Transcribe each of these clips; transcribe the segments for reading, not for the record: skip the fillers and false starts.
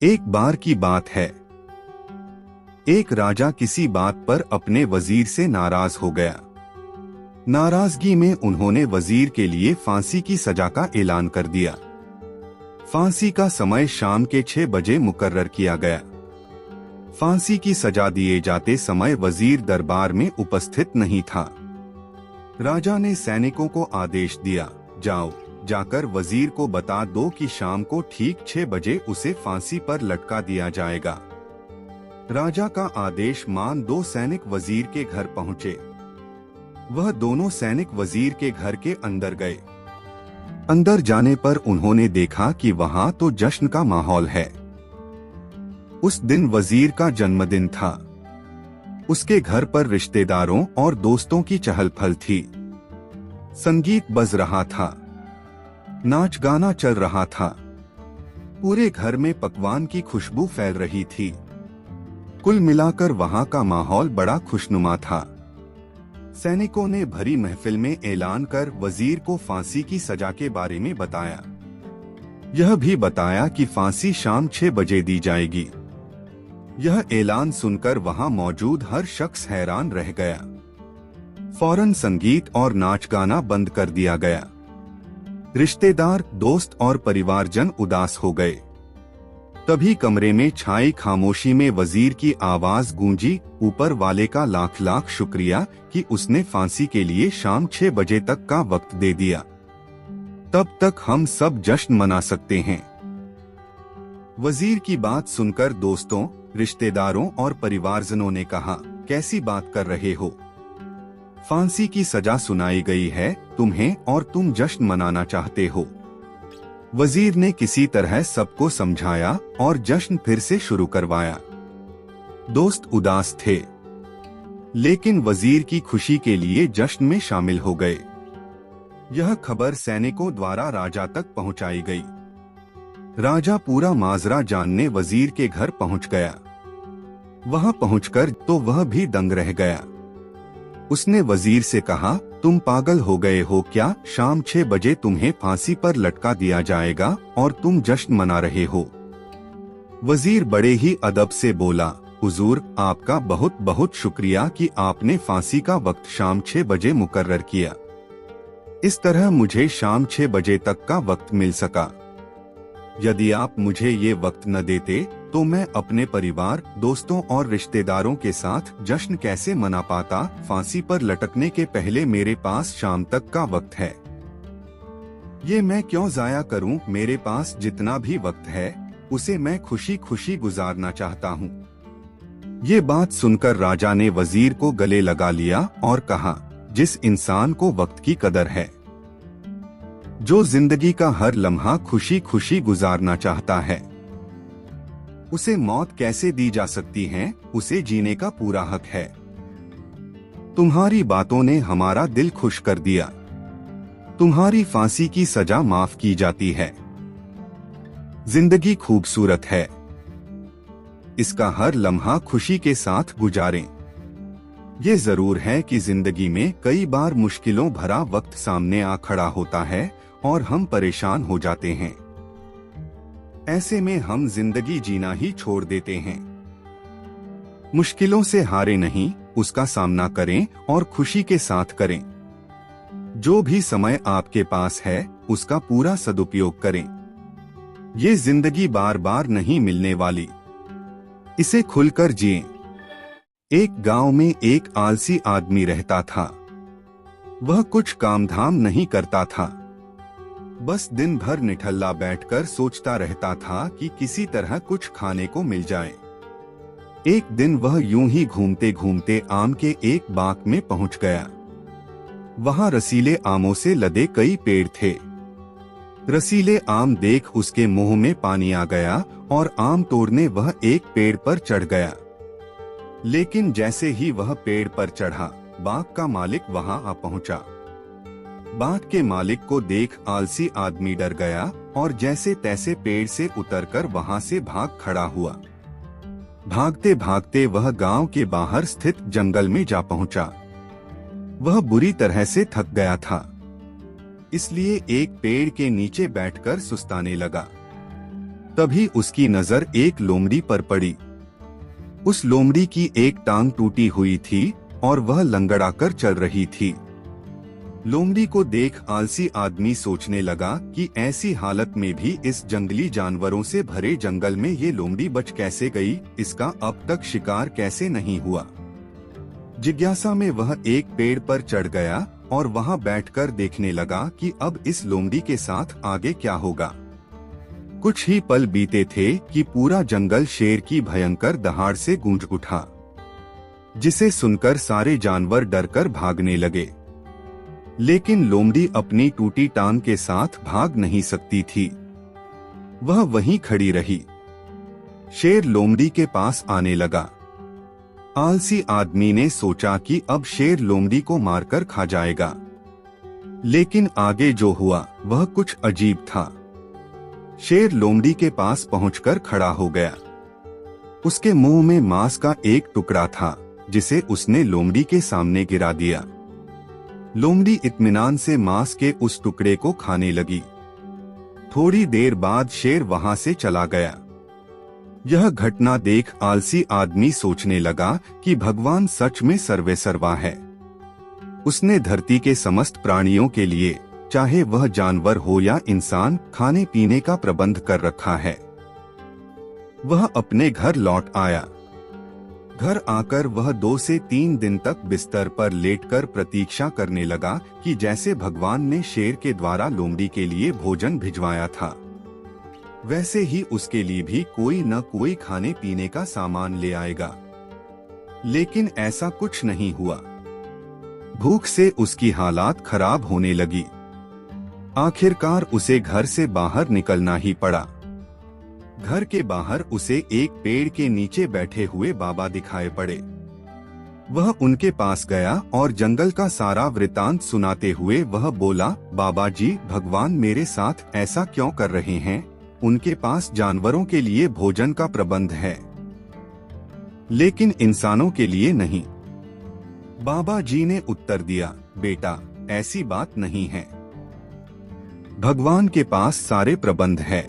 एक बार की बात है, एक राजा किसी बात पर अपने वजीर से नाराज हो गया। नाराजगी में उन्होंने वजीर के लिए फांसी की सजा का ऐलान कर दिया। फांसी का समय शाम के 6 बजे मुकर्रर किया गया। फांसी की सजा दिए जाते समय वजीर दरबार में उपस्थित नहीं था। राजा ने सैनिकों को आदेश दिया, जाओ, जाकर वजीर को बता दो कि शाम को ठीक 6 बजे उसे फांसी पर लटका दिया जाएगा। राजा का आदेश मान 2 सैनिक वजीर के घर पहुंचे। वह दोनों सैनिक वजीर के घर के अंदर गए। अंदर जाने पर उन्होंने देखा कि वहां तो जश्न का माहौल है। उस दिन वजीर का जन्मदिन था। उसके घर पर रिश्तेदारों और दोस्तों की चहल पहल थी। संगीत बज रहा था, नाच गाना चल रहा था। पूरे घर में पकवान की खुशबू फैल रही थी। कुल मिलाकर वहां का माहौल बड़ा खुशनुमा था। सैनिकों ने भरी महफिल में ऐलान कर वजीर को फांसी की सजा के बारे में बताया। यह भी बताया कि फांसी शाम 6 बजे दी जाएगी। यह ऐलान सुनकर वहां मौजूद हर शख्स हैरान रह गया। फौरन संगीत और नाच गाना बंद कर दिया गया। रिश्तेदार, दोस्त और परिवारजन उदास हो गए। तभी कमरे में छाई खामोशी में वजीर की आवाज गूंजी, ऊपर वाले का लाख लाख शुक्रिया कि उसने फांसी के लिए शाम 6 बजे तक का वक्त दे दिया। तब तक हम सब जश्न मना सकते हैं। वजीर की बात सुनकर दोस्तों, रिश्तेदारों और परिवारजनों ने कहा, कैसी बात कर रहे हो? फांसी की सजा सुनाई गई है तुम्हें और तुम जश्न मनाना चाहते हो। वजीर ने किसी तरह सबको समझाया और जश्न फिर से शुरू करवाया। दोस्त उदास थे, लेकिन वजीर की खुशी के लिए जश्न में शामिल हो गए। यह खबर सैनिकों द्वारा राजा तक पहुंचाई गई। राजा पूरा माजरा जानने वजीर के घर पहुंच गया। वहां पहुंचकर तो वह भी दंग रह गया। उसने वजीर से कहा, तुम पागल हो गए हो क्या? शाम 6 बजे तुम्हें फांसी पर लटका दिया जाएगा और तुम जश्न मना रहे हो। वजीर बड़े ही अदब से बोला, हुजूर, आपका बहुत बहुत शुक्रिया कि आपने फांसी का वक्त शाम 6 बजे मुकर्रर किया। इस तरह मुझे शाम 6 बजे तक का वक्त मिल सका। यदि आप मुझे ये वक्त न देते तो मैं अपने परिवार, दोस्तों और रिश्तेदारों के साथ जश्न कैसे मना पाता। फांसी पर लटकने के पहले मेरे पास शाम तक का वक्त है। ये मैं क्यों जाया करूं? मेरे पास जितना भी वक्त है उसे मैं खुशी खुशी गुजारना चाहता हूं। ये बात सुनकर राजा ने वजीर को गले लगा लिया और कहा, जिस इंसान को वक्त की कदर है, जो जिंदगी का हर लम्हा खुशी खुशी गुजारना चाहता है, उसे मौत कैसे दी जा सकती है? उसे जीने का पूरा हक है। तुम्हारी बातों ने हमारा दिल खुश कर दिया। तुम्हारी फांसी की सजा माफ की जाती है। जिंदगी खूबसूरत है, इसका हर लम्हा खुशी के साथ गुजारें। ये जरूर है कि जिंदगी में कई बार मुश्किलों भरा वक्त सामने आ खड़ा होता है और हम परेशान हो जाते हैं। ऐसे में हम जिंदगी जीना ही छोड़ देते हैं। मुश्किलों से हारे नहीं, उसका सामना करें और खुशी के साथ करें। जो भी समय आपके पास है उसका पूरा सदुपयोग करें। ये जिंदगी बार बार नहीं मिलने वाली, इसे खुलकर जिएं। एक गांव में एक आलसी आदमी रहता था। वह कुछ काम धाम नहीं करता था, बस दिन भर निठल्ला बैठकर सोचता रहता था कि किसी तरह कुछ खाने को मिल जाए। एक दिन वह यूं ही घूमते घूमते आम के एक बाग में पहुंच गया। वहां रसीले आमों से लदे कई पेड़ थे। रसीले आम देख उसके मुंह में पानी आ गया और आम तोड़ने वह एक पेड़ पर चढ़ गया। लेकिन जैसे ही वह पेड़ पर चढ़ा, बाग का मालिक वहां आ पहुंचा। बाग के मालिक को देख आलसी आदमी डर गया और जैसे तैसे पेड़ से उतरकर वहां से भाग खड़ा हुआ। भागते भागते वह गांव के बाहर स्थित जंगल में जा पहुंचा। वह बुरी तरह से थक गया था, इसलिए एक पेड़ के नीचे बैठकर सुस्ताने लगा। तभी उसकी नजर एक लोमड़ी पर पड़ी। उस लोमड़ी की एक टांग टूटी हुई थी और वह लंगड़ाकर चल रही थी। लोमड़ी को देख आलसी आदमी सोचने लगा कि ऐसी हालत में भी इस जंगली जानवरों से भरे जंगल में ये लोमड़ी बच कैसे गई, इसका अब तक शिकार कैसे नहीं हुआ। जिज्ञासा में वह एक पेड़ पर चढ़ गया और वहां बैठकर देखने लगा कि अब इस लोमड़ी के साथ आगे क्या होगा। कुछ ही पल बीते थे कि पूरा जंगल शेर की भयंकर दहाड़ से गूंज उठा, जिसे सुनकर सारे जानवर डरकर भागने लगे। लेकिन लोमड़ी अपनी टूटी टांग के साथ भाग नहीं सकती थी, वह वहीं खड़ी रही। शेर लोमड़ी के पास आने लगा। आलसी आदमी ने सोचा कि अब शेर लोमड़ी को मारकर खा जाएगा, लेकिन आगे जो हुआ वह कुछ अजीब था। शेर लोमड़ी के पास पहुंचकर खड़ा हो गया। उसके मुंह में मांस का एक टुकड़ा था, जिसे उसने लोमड़ी के सामने गिरा दिया। लोमड़ी इत्मीनान से मांस के उस टुकड़े को खाने लगी। थोड़ी देर बाद शेर वहां से चला गया। यह घटना देख आलसी आदमी सोचने लगा कि भगवान सच में सर्वेसर्वा है। उसने धरती के समस्त प्राणियों के लिए, चाहे वह जानवर हो या इंसान, खाने पीने का प्रबंध कर रखा है। वह अपने घर लौट आया। घर आकर वह 2 से 3 दिन तक बिस्तर पर लेटकर प्रतीक्षा करने लगा कि जैसे भगवान ने शेर के द्वारा लोमड़ी के लिए भोजन भिजवाया था, वैसे ही उसके लिए भी कोई न कोई खाने पीने का सामान ले आएगा। लेकिन ऐसा कुछ नहीं हुआ। भूख से उसकी हालात खराब होने लगी। आखिरकार उसे घर से बाहर निकलना ही पड़ा। घर के बाहर उसे एक पेड़ के नीचे बैठे हुए बाबा दिखाई पड़े। वह उनके पास गया और जंगल का सारा वृतांत सुनाते हुए वह बोला, बाबा जी, भगवान मेरे साथ ऐसा क्यों कर रहे हैं? उनके पास जानवरों के लिए भोजन का प्रबंध है, लेकिन इंसानों के लिए नहीं। बाबा जी ने उत्तर दिया, बेटा, ऐसी बात नहीं है। भगवान के पास सारे प्रबंध है,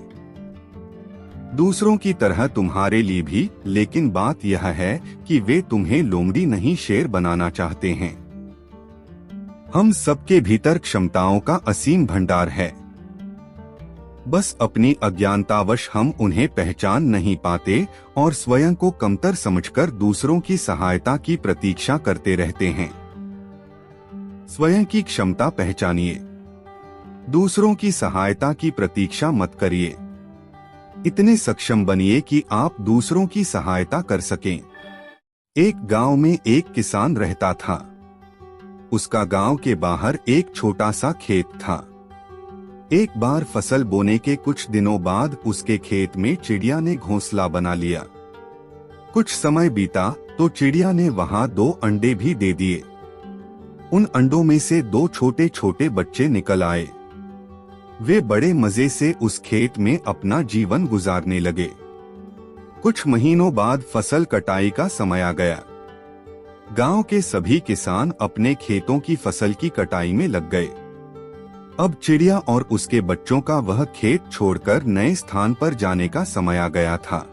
दूसरों की तरह तुम्हारे लिए भी, लेकिन बात यह है कि वे तुम्हें लोमड़ी नहीं शेर बनाना चाहते हैं। हम सबके भीतर क्षमताओं का असीम भंडार है, बस अपनी अज्ञानतावश हम उन्हें पहचान नहीं पाते और स्वयं को कमतर समझकर दूसरों की सहायता की प्रतीक्षा करते रहते हैं। स्वयं की क्षमता पहचानिए, दूसरों की सहायता की प्रतीक्षा मत करिए। इतने सक्षम बनिए कि आप दूसरों की सहायता कर सकें। एक गांव में एक किसान रहता था। उसका गांव के बाहर एक छोटा सा खेत था। एक बार फसल बोने के कुछ दिनों बाद उसके खेत में चिड़िया ने घोंसला बना लिया। कुछ समय बीता तो चिड़िया ने वहां 2 अंडे भी दे दिए। उन अंडों में से 2 छोटे छोटे बच्चे निकल आए। वे बड़े मजे से उस खेत में अपना जीवन गुजारने लगे। कुछ महीनों बाद फसल कटाई का समय आ गया। गांव के सभी किसान अपने खेतों की फसल की कटाई में लग गए। अब चिड़िया और उसके बच्चों का वह खेत छोड़कर नए स्थान पर जाने का समय आ गया था।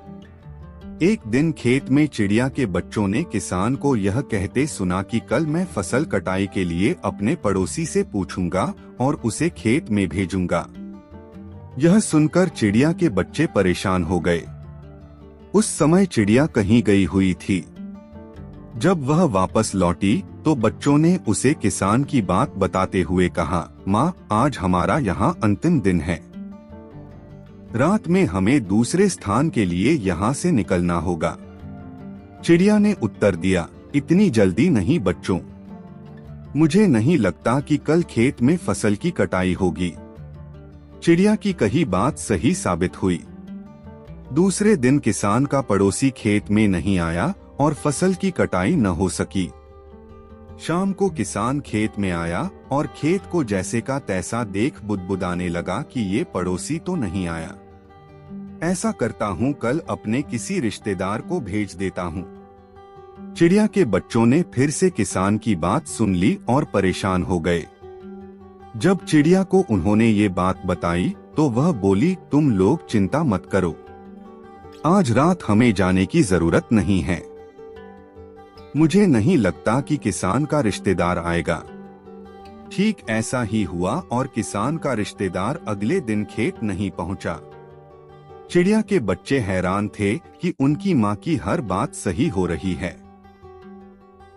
एक दिन खेत में चिड़िया के बच्चों ने किसान को यह कहते सुना कि कल मैं फसल कटाई के लिए अपने पड़ोसी से पूछूंगा और उसे खेत में भेजूंगा। यह सुनकर चिड़िया के बच्चे परेशान हो गए। उस समय चिड़िया कहीं गई हुई थी। जब वह वापस लौटी तो बच्चों ने उसे किसान की बात बताते हुए कहा, माँ, आज हमारा यहाँ अंतिम दिन है। रात में हमें दूसरे स्थान के लिए यहाँ से निकलना होगा। चिड़िया ने उत्तर दिया, इतनी जल्दी नहीं बच्चों, मुझे नहीं लगता कि कल खेत में फसल की कटाई होगी। चिड़िया की कही बात सही साबित हुई। दूसरे दिन किसान का पड़ोसी खेत में नहीं आया और फसल की कटाई न हो सकी। शाम को किसान खेत में आया और खेत को जैसे का तैसा देख बुदबुदाने लगा कि ये पड़ोसी तो नहीं आया। ऐसा करता हूँ, कल अपने किसी रिश्तेदार को भेज देता हूँ। चिड़िया के बच्चों ने फिर से किसान की बात सुन ली और परेशान हो गए। जब चिड़िया को उन्होंने ये बात बताई तो वह बोली, तुम लोग चिंता मत करो, आज रात हमें जाने की जरूरत नहीं है। मुझे नहीं लगता कि किसान का रिश्तेदार आएगा। ठीक ऐसा ही हुआ और किसान का रिश्तेदार अगले दिन खेत नहीं पहुंचा। चिड़िया के बच्चे हैरान थे कि उनकी माँ की हर बात सही हो रही है।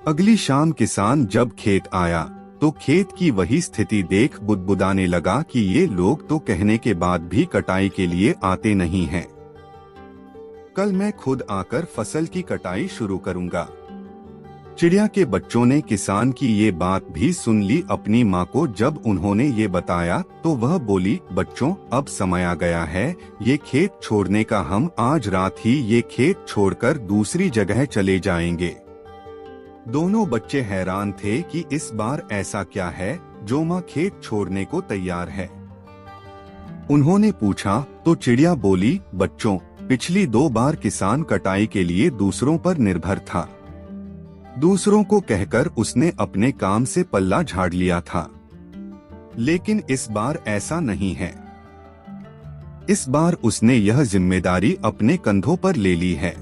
अगली शाम किसान जब खेत आया तो खेत की वही स्थिति देख बुदबुदाने लगा कि ये लोग तो कहने के बाद भी कटाई के लिए आते नहीं हैं। कल मैं खुद आकर फसल की कटाई शुरू करूंगा। चिड़िया के बच्चों ने किसान की ये बात भी सुन ली। अपनी माँ को जब उन्होंने ये बताया तो वह बोली, बच्चों अब समय आ गया है ये खेत छोड़ने का। हम आज रात ही ये खेत छोड़कर दूसरी जगह चले जाएंगे। दोनों बच्चे हैरान थे कि इस बार ऐसा क्या है जो माँ खेत छोड़ने को तैयार है। उन्होंने पूछा तो चिड़िया बोली, बच्चों पिछली 2 बार किसान कटाई के लिए दूसरों पर निर्भर था। दूसरों को कहकर उसने अपने काम से पल्ला झाड़ लिया था, लेकिन इस बार ऐसा नहीं है। इस बार उसने यह जिम्मेदारी अपने कंधों पर ले ली है,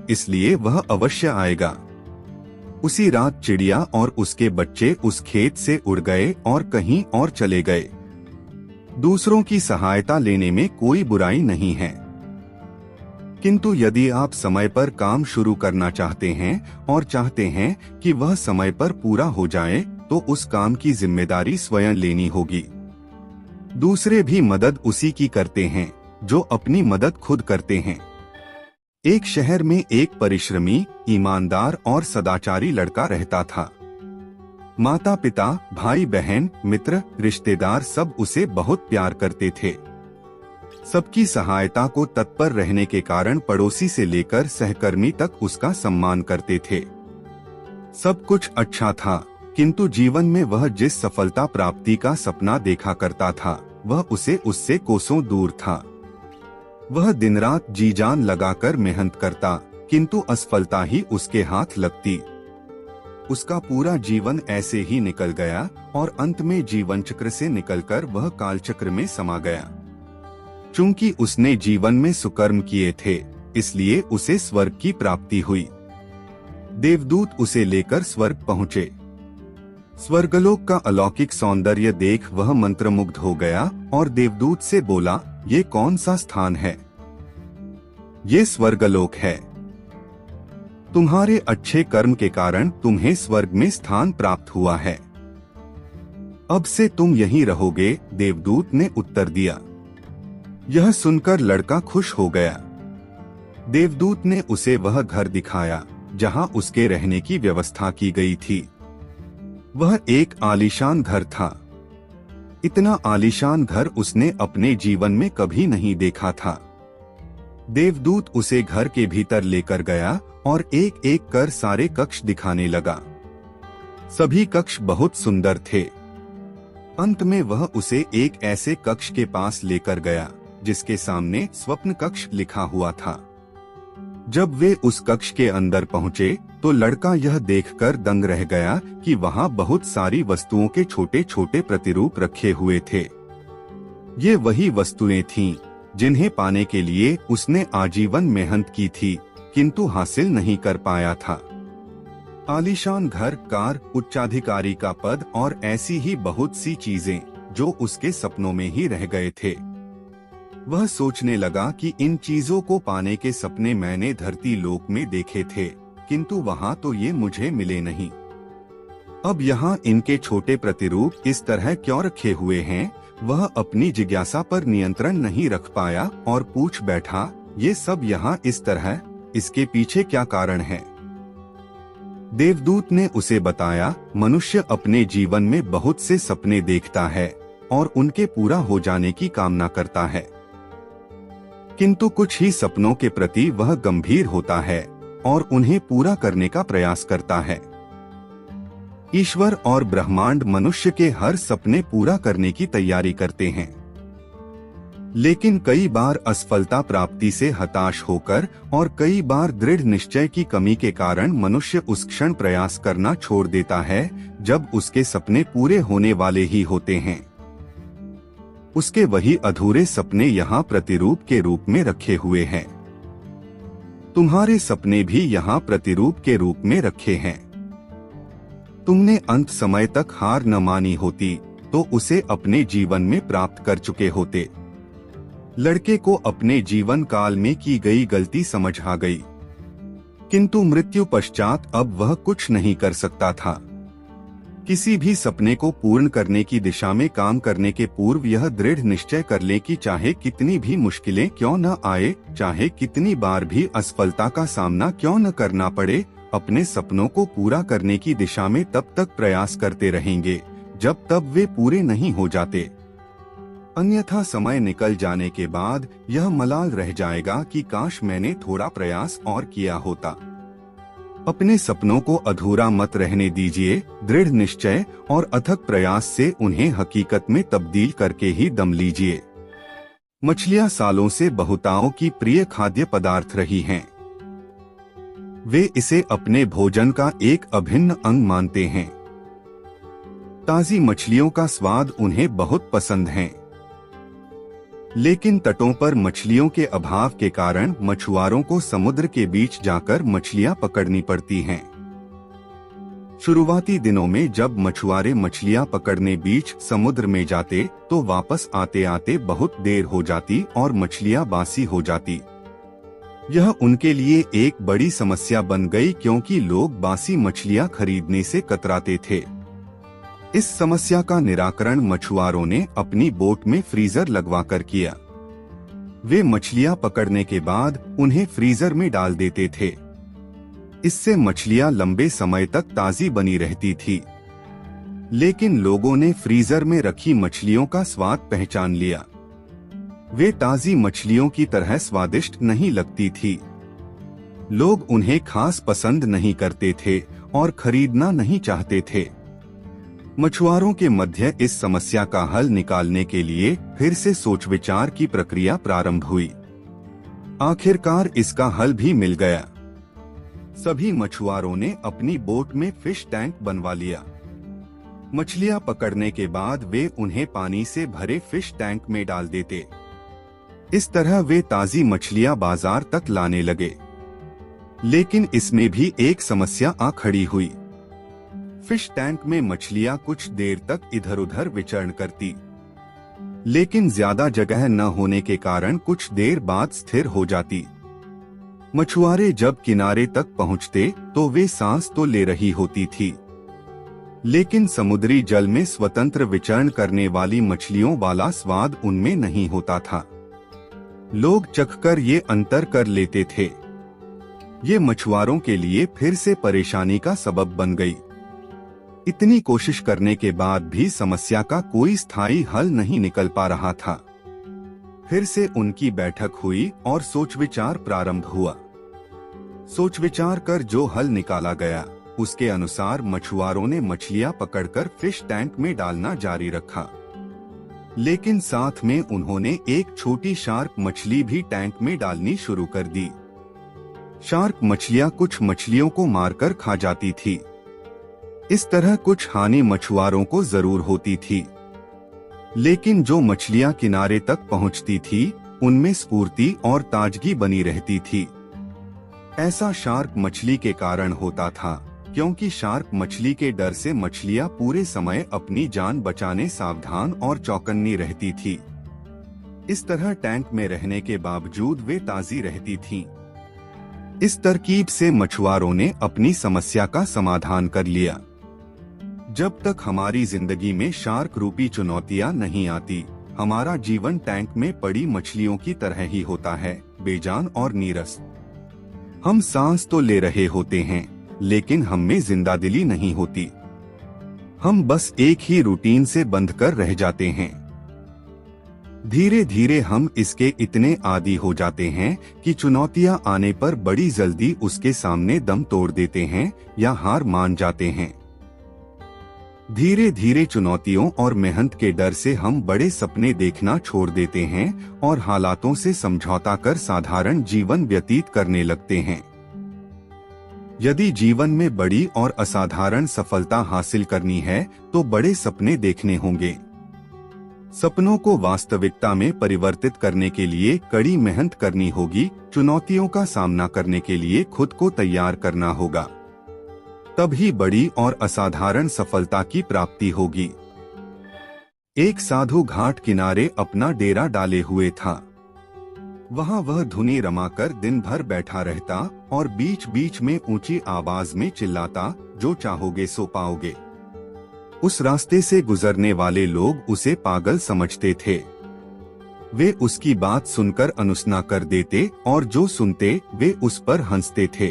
इसलिए वह अवश्य आएगा। उसी रात चिड़िया और उसके बच्चे उस खेत से उड़ गए और कहीं और चले गए। दूसरों की सहायता लेने में कोई बुराई नहीं है, किंतु यदि आप समय पर काम शुरू करना चाहते हैं और चाहते हैं कि वह समय पर पूरा हो जाए तो उस काम की जिम्मेदारी स्वयं लेनी होगी। दूसरे भी मदद उसी की करते हैं जो अपनी मदद खुद करते हैं। एक शहर में एक परिश्रमी, ईमानदार और सदाचारी लड़का रहता था। माता पिता, भाई बहन, मित्र, रिश्तेदार सब उसे बहुत प्यार करते थे। सबकी सहायता को तत्पर रहने के कारण पड़ोसी से लेकर सहकर्मी तक उसका सम्मान करते थे। सब कुछ अच्छा था, किंतु जीवन में वह जिस सफलता प्राप्ति का सपना देखा करता था वह उससे कोसों दूर था। वह दिन रात जी जान लगाकर मेहनत करता, किंतु असफलता ही उसके हाथ लगती। उसका पूरा जीवन ऐसे ही निकल गया और अंत में जीवन चक्र से निकलकर वह कालचक्र में समा गया। चूंकि उसने जीवन में सुकर्म किए थे, इसलिए उसे स्वर्ग की प्राप्ति हुई। देवदूत उसे लेकर स्वर्ग पहुँचे। स्वर्गलोक का अलौकिक सौंदर्य देख वह मंत्रमुग्ध हो गया और देवदूत से बोला, ये कौन सा स्थान है? ये स्वर्गलोक है। तुम्हारे अच्छे कर्म के कारण तुम्हें स्वर्ग में स्थान प्राप्त हुआ है। अब से तुम यहीं रहोगे, देवदूत ने उत्तर दिया। यह सुनकर लड़का खुश हो गया। देवदूत ने उसे वह घर दिखाया जहां उसके रहने की व्यवस्था की गई थी। वह एक आलीशान घर था। इतना आलीशान घर उसने अपने जीवन में कभी नहीं देखा था। देवदूत उसे घर के भीतर लेकर गया और एक एक कर सारे कक्ष दिखाने लगा। सभी कक्ष बहुत सुंदर थे। अंत में वह उसे एक ऐसे कक्ष के पास लेकर गया जिसके सामने स्वप्न कक्ष लिखा हुआ था। जब वे उस कक्ष के अंदर पहुंचे तो लड़का यह देखकर दंग रह गया कि वहां बहुत सारी वस्तुओं के छोटे छोटे प्रतिरूप रखे हुए थे। ये वही वस्तुएं थीं जिन्हें पाने के लिए उसने आजीवन मेहनत की थी, किंतु हासिल नहीं कर पाया था। आलीशान घर, कार, उच्चाधिकारी का पद और ऐसी ही बहुत सी चीजें जो उसके सपनों में ही रह गए थे। वह सोचने लगा कि इन चीजों को पाने के सपने मैंने धरती लोक में देखे थे, किंतु वहां तो ये मुझे मिले नहीं। अब यहाँ इनके छोटे प्रतिरूप इस तरह क्यों रखे हुए हैं? वह अपनी जिज्ञासा पर नियंत्रण नहीं रख पाया और पूछ बैठा, ये सब यहाँ इस तरह, इसके पीछे क्या कारण है? देवदूत ने उसे बताया, मनुष्य अपने जीवन में बहुत से सपने देखता है और उनके पूरा हो जाने की कामना करता है, किंतु कुछ ही सपनों के प्रति वह गंभीर होता है और उन्हें पूरा करने का प्रयास करता है। ईश्वर और ब्रह्मांड मनुष्य के हर सपने पूरा करने की तैयारी करते हैं, लेकिन कई बार असफलता प्राप्ति से हताश होकर और कई बार दृढ़ निश्चय की कमी के कारण मनुष्य उस क्षण प्रयास करना छोड़ देता है जब उसके सपने पूरे होने वाले ही होते हैं। उसके वही अधूरे सपने यहाँ प्रतिरूप के रूप में रखे हुए हैं। तुम्हारे सपने भी यहाँ प्रतिरूप के रूप में रखे हैं। तुमने अंत समय तक हार न मानी होती तो उसे अपने जीवन में प्राप्त कर चुके होते। लड़के को अपने जीवन काल में की गई गलती समझ आ गई, किंतु मृत्यु पश्चात अब वह कुछ नहीं कर सकता था। किसी भी सपने को पूर्ण करने की दिशा में काम करने के पूर्व यह दृढ़ निश्चय कर ले कि चाहे कितनी भी मुश्किलें क्यों न आए, चाहे कितनी बार भी असफलता का सामना क्यों न करना पड़े, अपने सपनों को पूरा करने की दिशा में तब तक प्रयास करते रहेंगे जब तक वे पूरे नहीं हो जाते। अन्यथा समय निकल जाने के बाद यह मलाल रह जाएगा कि काश मैंने थोड़ा प्रयास और किया होता। अपने सपनों को अधूरा मत रहने दीजिए। दृढ़ निश्चय और अथक प्रयास से उन्हें हकीकत में तब्दील करके ही दम लीजिए। मछलियां सालों से बहुताओं की प्रिय खाद्य पदार्थ रही हैं। वे इसे अपने भोजन का एक अभिन्न अंग मानते हैं। ताजी मछलियों का स्वाद उन्हें बहुत पसंद है, लेकिन तटों पर मछलियों के अभाव के कारण मछुआरों को समुद्र के बीच जाकर मछलियां पकड़नी पड़ती हैं। शुरुआती दिनों में जब मछुआरे मछलियां पकड़ने बीच समुद्र में जाते तो वापस आते आते बहुत देर हो जाती और मछलियां बासी हो जाती। यह उनके लिए एक बड़ी समस्या बन गई क्योंकि लोग बासी मछलियां खरीदने से कतराते थे। इस समस्या का निराकरण मछुआरों ने अपनी बोट में फ्रीजर लगवाकर किया। वे मछलियां पकड़ने के बाद उन्हें फ्रीजर में डाल देते थे। इससे मछलियां लंबे समय तक ताजी बनी रहती थी। लेकिन लोगों ने फ्रीजर में रखी मछलियों का स्वाद पहचान लिया। वे ताजी मछलियों की तरह स्वादिष्ट नहीं लगती थी। लोग उन्हें खास पसंद नहीं करते थे और खरीदना नहीं चाहते थे। मछुआरों के मध्य इस समस्या का हल निकालने के लिए फिर से सोच विचार की प्रक्रिया प्रारंभ हुई। आखिरकार इसका हल भी मिल गया। सभी मछुआरों ने अपनी बोट में फिश टैंक बनवा लिया। मछलियां पकड़ने के बाद वे उन्हें पानी से भरे फिश टैंक में डाल देते। इस तरह वे ताजी मछलियां बाजार तक लाने लगे। लेकिन इसमें भी एक समस्या आ खड़ी हुई। फिश टैंक में मछलियां कुछ देर तक इधर उधर विचरण करती, लेकिन ज्यादा जगह न होने के कारण कुछ देर बाद स्थिर हो जाती। मछुआरे जब किनारे तक पहुंचते तो वे सांस तो ले रही होती थी, लेकिन समुद्री जल में स्वतंत्र विचरण करने वाली मछलियों वाला स्वाद उनमें नहीं होता था। लोग चखकर ये अंतर कर लेते थे। ये मछुआरों के लिए फिर से परेशानी का सबब बन गई। इतनी कोशिश करने के बाद भी समस्या का कोई स्थायी हल नहीं निकल पा रहा था। फिर से उनकी बैठक हुई और सोच विचार प्रारंभ हुआ। सोच विचार कर जो हल निकाला गया उसके अनुसार मछुआरों ने मछलियां पकड़कर फिश टैंक में डालना जारी रखा, लेकिन साथ में उन्होंने एक छोटी शार्क मछली भी टैंक में डालनी शुरू कर दी। शार्क मछलियां कुछ मछलियों को मारकर खा जाती थी। इस तरह कुछ हानि मछुआरों को जरूर होती थी, लेकिन जो मछलियां किनारे तक पहुंचती थी उनमें स्फूर्ति और ताजगी बनी रहती थी। ऐसा शार्क मछली के कारण होता था क्योंकि शार्क मछली के डर से मछलियां पूरे समय अपनी जान बचाने सावधान और चौकन्नी रहती थी। इस तरह टैंक में रहने के बावजूद वे ताजी रहती थीं। इस तरकीब से मछुआरों ने अपनी समस्या का समाधान कर लिया। जब तक हमारी जिंदगी में शार्क रूपी चुनौतियां नहीं आती, हमारा जीवन टैंक में पड़ी मछलियों की तरह ही होता है, बेजान और नीरस। हम सांस तो ले रहे होते हैं, लेकिन हम में जिंदादिली नहीं होती। हम बस एक ही रूटीन से बंध कर रह जाते हैं। धीरे धीरे हम इसके इतने आदी हो जाते हैं कि चुनौतियां आने पर बड़ी जल्दी उसके सामने दम तोड़ देते हैं या हार मान जाते हैं। धीरे धीरे चुनौतियों और मेहनत के डर से हम बड़े सपने देखना छोड़ देते हैं और हालातों से समझौता कर साधारण जीवन व्यतीत करने लगते हैं। यदि जीवन में बड़ी और असाधारण सफलता हासिल करनी है तो बड़े सपने देखने होंगे। सपनों को वास्तविकता में परिवर्तित करने के लिए कड़ी मेहनत करनी होगी, चुनौतियों का सामना करने के लिए खुद को तैयार करना होगा। तभी बड़ी और असाधारण सफलता की प्राप्ति होगी। एक साधु घाट किनारे अपना डेरा डाले हुए था। वहाँ वह धुनी रमाकर दिन भर बैठा रहता और बीच बीच में ऊंची आवाज में चिल्लाता, जो चाहोगे सो पाओगे। उस रास्ते से गुजरने वाले लोग उसे पागल समझते थे। वे उसकी बात सुनकर अनुसना कर देते और जो सुनते वे उस पर हंसते थे।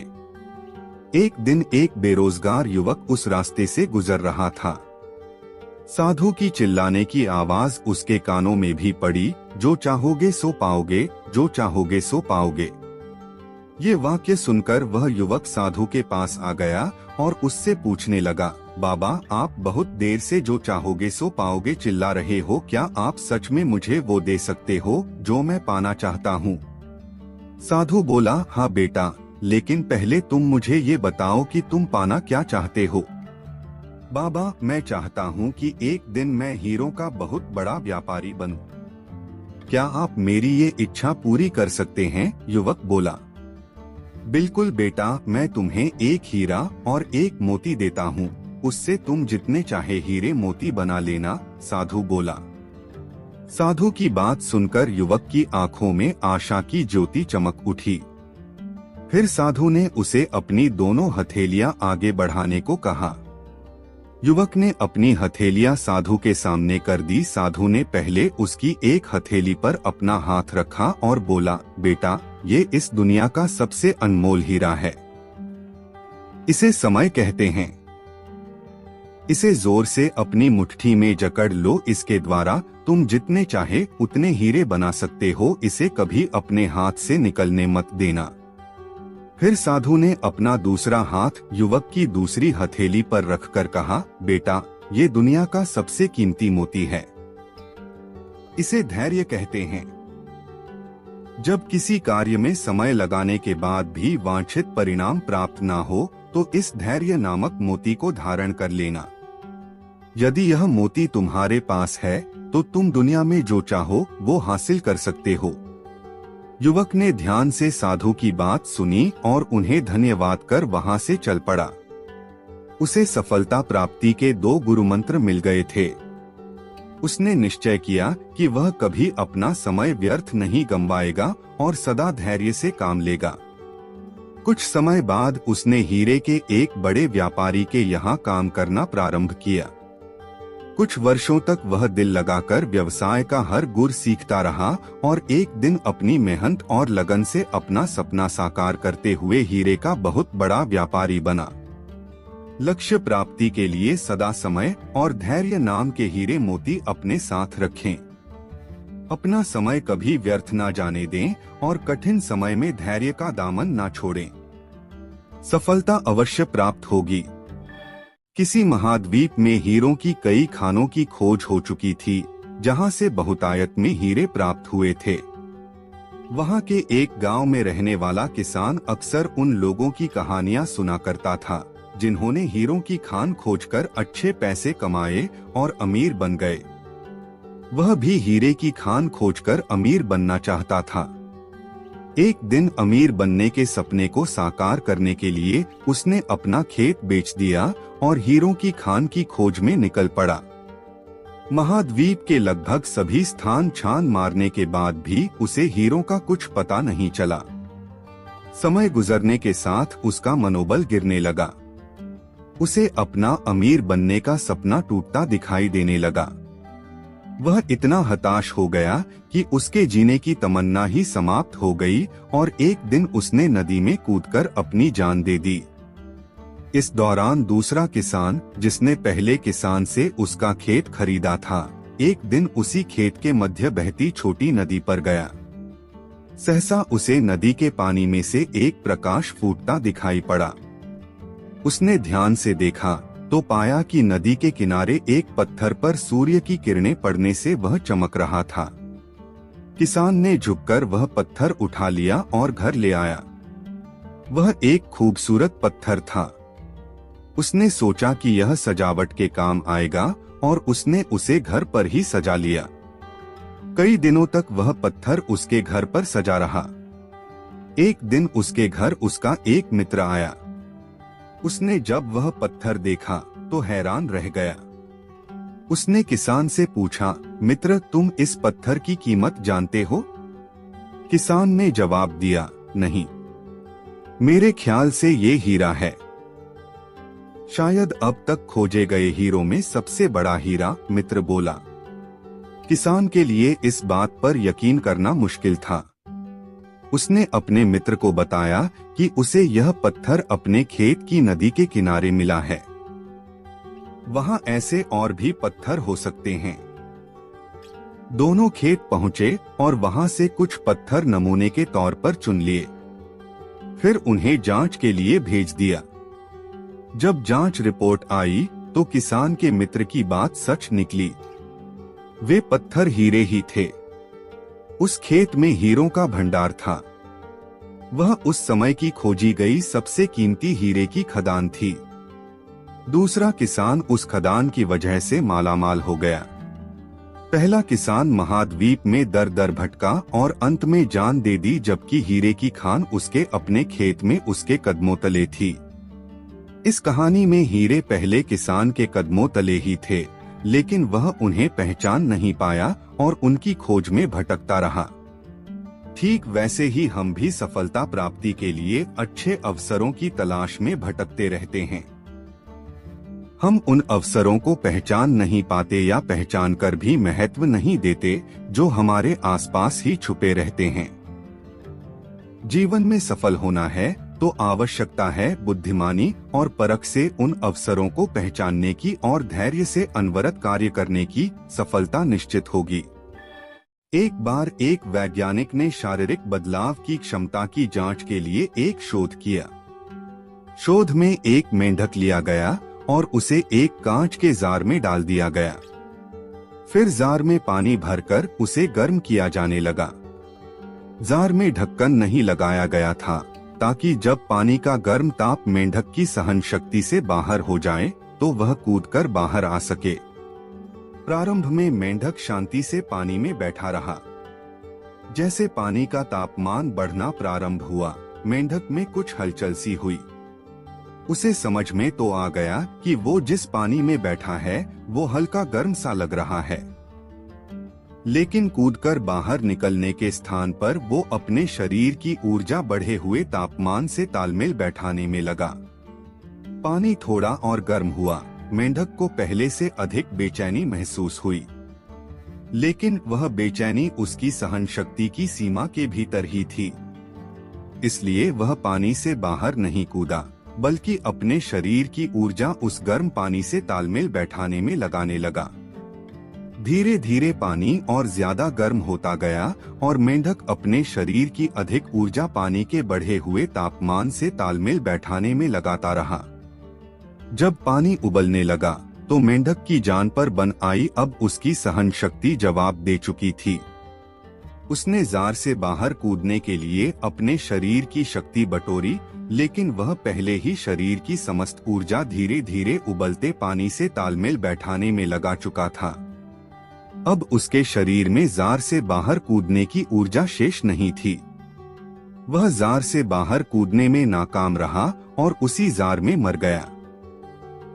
एक दिन एक बेरोजगार युवक उस रास्ते से गुजर रहा था। साधु की चिल्लाने की आवाज उसके कानों में भी पड़ी, जो चाहोगे सो पाओगे, जो चाहोगे सो पाओगे। ये वाक्य सुनकर वह युवक साधु के पास आ गया और उससे पूछने लगा, बाबा, आप बहुत देर से जो चाहोगे सो पाओगे चिल्ला रहे हो, क्या आप सच में मुझे वो दे सकते हो जो मैं पाना चाहता हूँ? साधु बोला, हाँ बेटा, लेकिन पहले तुम मुझे ये बताओ कि तुम पाना क्या चाहते हो? बाबा, मैं चाहता हूँ कि एक दिन मैं हीरों का बहुत बड़ा व्यापारी बनूं। क्या आप मेरी ये इच्छा पूरी कर सकते हैं? युवक बोला, बिल्कुल बेटा, मैं तुम्हें एक हीरा और एक मोती देता हूँ, उससे तुम जितने चाहे हीरे मोती बना लेना। साधु बोला। साधु की बात सुनकर युवक की आंखों में आशा की ज्योति चमक उठी। फिर साधु ने उसे अपनी दोनों हथेलियां आगे बढ़ाने को कहा। युवक ने अपनी हथेलियां साधु के सामने कर दी। साधु ने पहले उसकी एक हथेली पर अपना हाथ रखा और बोला, बेटा, ये इस दुनिया का सबसे अनमोल हीरा है। इसे समय कहते हैं। इसे जोर से अपनी मुट्ठी में जकड़ लो, इसके द्वारा तुम जितने चाहे उतने हीरे बना सकते हो, इसे कभी अपने हाथ से निकलने मत देना। फिर साधु ने अपना दूसरा हाथ युवक की दूसरी हथेली पर रखकर कहा, बेटा, ये दुनिया का सबसे कीमती मोती है। इसे धैर्य कहते हैं। जब किसी कार्य में समय लगाने के बाद भी वांछित परिणाम प्राप्त ना हो, तो इस धैर्य नामक मोती को धारण कर लेना। यदि यह मोती तुम्हारे पास है तो तुम दुनिया में जो चाहो वो हासिल कर सकते हो। युवक ने ध्यान से साधु की बात सुनी और उन्हें धन्यवाद कर वहां से चल पड़ा। उसे सफलता प्राप्ति के 2 गुरु मंत्र मिल गए थे। उसने निश्चय किया कि वह कभी अपना समय व्यर्थ नहीं गंवाएगा और सदा धैर्य से काम लेगा। कुछ समय बाद उसने हीरे के एक बड़े व्यापारी के यहाँ काम करना प्रारंभ किया। कुछ वर्षों तक वह दिल लगाकर व्यवसाय का हर गुर सीखता रहा और एक दिन अपनी मेहनत और लगन से अपना सपना साकार करते हुए हीरे का बहुत बड़ा व्यापारी बना। लक्ष्य प्राप्ति के लिए सदा समय और धैर्य नाम के हीरे मोती अपने साथ रखें। अपना समय कभी व्यर्थ ना जाने दें और कठिन समय में धैर्य का दामन ना छोड़ें। सफलता अवश्य प्राप्त होगी। किसी महाद्वीप में हीरों की कई खानों की खोज हो चुकी थी, जहां से बहुतायत में हीरे प्राप्त हुए थे। वहां के एक गांव में रहने वाला किसान अक्सर उन लोगों की कहानियां सुना करता था, जिन्होंने हीरों की खान खोजकर अच्छे पैसे कमाए और अमीर बन गए। वह भी हीरे की खान खोजकर अमीर बनना चाहता था। एक दिन अमीर बनने के सपने को साकार करने के लिए उसने अपना खेत बेच दिया और हीरों की खान की खोज में निकल पड़ा। महाद्वीप के लगभग सभी स्थान छान मारने के बाद भी उसे हीरों का कुछ पता नहीं चला। समय गुजरने के साथ उसका मनोबल गिरने लगा। उसे अपना अमीर बनने का सपना टूटता दिखाई देने लगा। वह इतना हताश हो गया कि उसके जीने की तमन्ना ही समाप्त हो गई और एक दिन उसने नदी में कूदकर अपनी जान दे दी। इस दौरान दूसरा किसान, जिसने पहले किसान से उसका खेत खरीदा था, एक दिन उसी खेत के मध्य बहती छोटी नदी पर गया। सहसा उसे नदी के पानी में से एक प्रकाश फूटता दिखाई पड़ा। उसने ध्यान से देखा तो पाया कि नदी के किनारे एक पत्थर पर सूर्य की किरणें पड़ने से वह चमक रहा था। किसान ने झुककर वह पत्थर उठा लिया और घर ले आया। वह एक खूबसूरत पत्थर था। उसने सोचा कि यह सजावट के काम आएगा और उसने उसे घर पर ही सजा लिया। कई दिनों तक वह पत्थर उसके घर पर सजा रहा। एक दिन उसके घर उसका एक मित्र आया। उसने जब वह पत्थर देखा तो हैरान रह गया। उसने किसान से पूछा, मित्र, तुम इस पत्थर की कीमत जानते हो? किसान ने जवाब दिया, नहीं, मेरे ख्याल से ये हीरा है। शायद अब तक खोजे गए हीरों में सबसे बड़ा हीरा, मित्र बोला। किसान के लिए इस बात पर यकीन करना मुश्किल था। उसने अपने मित्र को बताया कि उसे यह पत्थर अपने खेत की नदी के किनारे मिला है। वहां ऐसे और भी पत्थर हो सकते हैं। दोनों खेत पहुंचे और वहां से कुछ पत्थर नमूने के तौर पर चुन लिए। फिर उन्हें जांच के लिए भेज दिया। जब जांच रिपोर्ट आई तो किसान के मित्र की बात सच निकली। वे पत्थर हीरे ही थे। उस खेत में हीरों का भंडार था। वह उस समय की खोजी गई सबसे कीमती हीरे की खदान थी। दूसरा किसान उस खदान की वजह से मालामाल हो गया। पहला किसान महाद्वीप में दर दर भटका और अंत में जान दे दी, जबकि हीरे की खान उसके अपने खेत में उसके कदमों तले थी। इस कहानी में हीरे पहले किसान के कदमों तले ही थे, लेकिन वह उन्हें पहचान नहीं पाया और उनकी खोज में भटकता रहा। ठीक वैसे ही हम भी सफलता प्राप्ति के लिए अच्छे अवसरों की तलाश में भटकते रहते हैं। हम उन अवसरों को पहचान नहीं पाते या पहचान कर भी महत्व नहीं देते जो हमारे आसपास ही छुपे रहते हैं। जीवन में सफल होना है तो आवश्यकता है बुद्धिमानी और परख से उन अवसरों को पहचानने की और धैर्य से अनवरत कार्य करने की। सफलता निश्चित होगी। एक बार एक वैज्ञानिक ने शारीरिक बदलाव की क्षमता की जांच के लिए एक शोध किया। शोध में एक मेंढक लिया गया और उसे एक कांच के जार में डाल दिया गया। फिर जार में पानी भरकर उसे गर्म किया जाने लगा। जार में ढक्कन नहीं लगाया गया था ताकि जब पानी का गर्म ताप मेंढक की सहन शक्ति से बाहर हो जाए तो वह कूदकर बाहर आ सके। प्रारंभ में मेंढक शांति से पानी में बैठा रहा। जैसे पानी का तापमान बढ़ना प्रारंभ हुआ, मेंढक में कुछ हलचल सी हुई। उसे समझ में तो आ गया कि वो जिस पानी में बैठा है वो हल्का गर्म सा लग रहा है, लेकिन कूदकर बाहर निकलने के स्थान पर वो अपने शरीर की ऊर्जा बढ़े हुए तापमान से तालमेल बैठाने में लगा। पानी थोड़ा और गर्म हुआ। मेंढक को पहले से अधिक बेचैनी महसूस हुई, लेकिन वह बेचैनी उसकी सहन शक्ति की सीमा के भीतर ही थी। इसलिए वह पानी से बाहर नहीं कूदा, बल्कि अपने शरीर की ऊर्जा उस गर्म पानी से तालमेल बैठाने में लगाने लगा। धीरे धीरे पानी और ज्यादा गर्म होता गया और मेंढक अपने शरीर की अधिक ऊर्जा पानी के बढ़े हुए तापमान से तालमेल बैठाने में लगाता रहा। जब पानी उबलने लगा तो मेंढक की जान पर बन आई। अब उसकी सहन शक्ति जवाब दे चुकी थी। उसने जार से बाहर कूदने के लिए अपने शरीर की शक्ति बटोरी, लेकिन वह पहले ही शरीर की समस्त ऊर्जा धीरे धीरे उबलते पानी से तालमेल बैठाने में लगा चुका था। अब उसके शरीर में जार से बाहर कूदने की ऊर्जा शेष नहीं थी। वह जार से बाहर कूदने में नाकाम रहा और उसी जार में मर गया।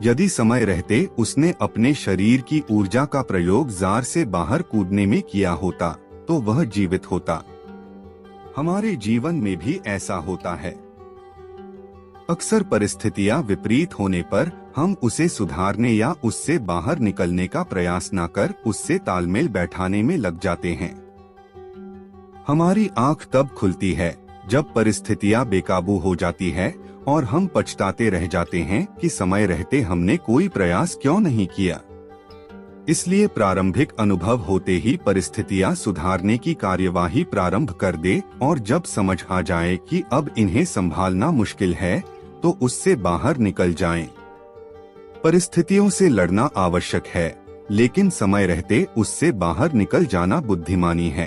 यदि समय रहते उसने अपने शरीर की ऊर्जा का प्रयोग जार से बाहर कूदने में किया होता तो वह जीवित होता। हमारे जीवन में भी ऐसा होता है। अक्सर परिस्थितियां विपरीत होने पर हम उसे सुधारने या उससे बाहर निकलने का प्रयास न कर उससे तालमेल बैठाने में लग जाते हैं। हमारी आंख तब खुलती है जब परिस्थितियां बेकाबू हो जाती है और हम पछताते रह जाते हैं कि समय रहते हमने कोई प्रयास क्यों नहीं किया। इसलिए प्रारंभिक अनुभव होते ही परिस्थितियां सुधारने की कार्यवाही प्रारंभ कर दे और जब समझ आ जाए कि अब इन्हें संभालना मुश्किल है तो उससे बाहर निकल जाएं। परिस्थितियों से लड़ना आवश्यक है, लेकिन समय रहते उससे बाहर निकल जाना बुद्धिमानी है।